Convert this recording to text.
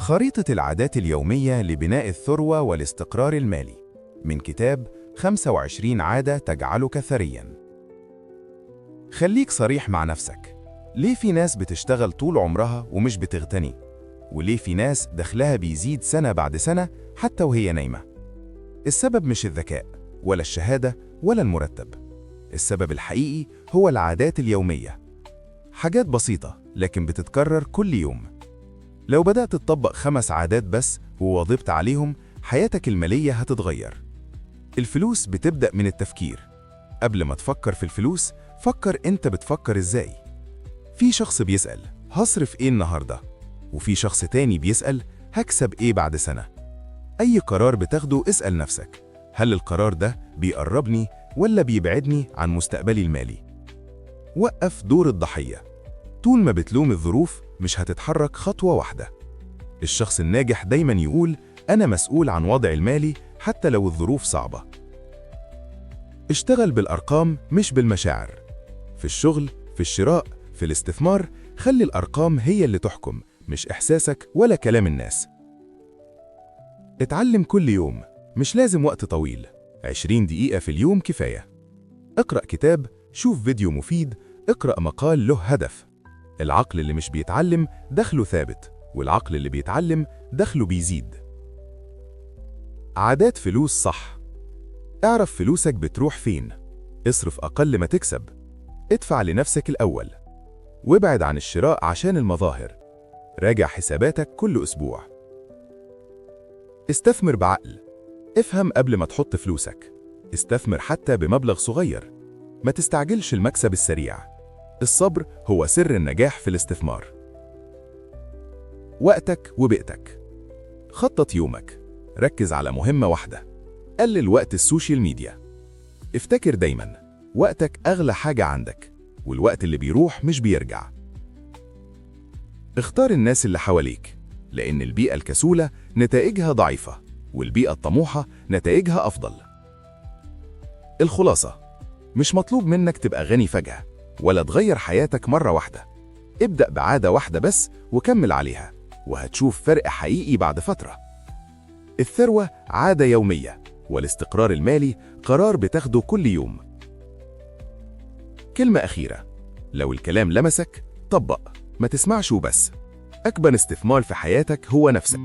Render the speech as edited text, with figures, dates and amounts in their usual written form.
خريطة العادات اليومية لبناء الثروة والاستقرار المالي من كتاب 25 عادة تجعلك ثرياً. خليك صريح مع نفسك. ليه في ناس بتشتغل طول عمرها ومش بتغتني؟ وليه في ناس دخلها بيزيد سنة بعد سنة حتى وهي نايمة؟ السبب مش الذكاء ولا الشهادة ولا المرتب. السبب الحقيقي هو العادات اليومية. حاجات بسيطة لكن بتتكرر كل يوم. لو بدأت تطبق 5 عادات بس وواظبت عليهم، حياتك المالية هتتغير. الفلوس بتبدأ من التفكير. قبل ما تفكر في الفلوس، فكر انت بتفكر ازاي. في شخص بيسأل هصرف ايه النهاردة؟ وفي شخص تاني بيسأل هكسب ايه بعد سنة؟ اي قرار بتاخده اسأل نفسك، هل القرار ده بيقربني ولا بيبعدني عن مستقبلي المالي؟ وقف دور الضحية. طول ما بتلوم الظروف مش هتتحرك خطوة واحدة. الشخص الناجح دايما يقول أنا مسؤول عن وضعي المالي حتى لو الظروف صعبة. اشتغل بالأرقام مش بالمشاعر. في الشغل، في الشراء، في الاستثمار، خلي الأرقام هي اللي تحكم، مش إحساسك ولا كلام الناس. اتعلم كل يوم، مش لازم وقت طويل، 20 دقيقة في اليوم كفاية. اقرأ كتاب، شوف فيديو مفيد، اقرأ مقال له هدف. العقل اللي مش بيتعلم دخله ثابت، والعقل اللي بيتعلم دخله بيزيد. عادات فلوس صح. اعرف فلوسك بتروح فين. اصرف أقل ما تكسب. ادفع لنفسك الأول. وابعد عن الشراء عشان المظاهر. راجع حساباتك كل أسبوع. استثمر بعقل. افهم قبل ما تحط فلوسك. استثمر حتى بمبلغ صغير. ما تستعجلش المكسب السريع. الصبر هو سر النجاح في الاستثمار. وقتك وبيئتك. خطط يومك. ركز على مهمة واحدة. قلل وقت السوشيال ميديا. افتكر دايما وقتك أغلى حاجة عندك، والوقت اللي بيروح مش بيرجع. اختار الناس اللي حواليك، لأن البيئة الكسولة نتائجها ضعيفة، والبيئة الطموحة نتائجها أفضل. الخلاصة: مش مطلوب منك تبقى غني فجأة، ولا تغير حياتك مرة واحدة. ابدأ بعادة واحدة بس وكمل عليها، وهتشوف فرق حقيقي بعد فترة. الثروة عادة يومية، والاستقرار المالي قرار بتاخده كل يوم. كلمة أخيرة: لو الكلام لمسك طبق، ما تسمعش وبس. أكبر استثمار في حياتك هو نفسك.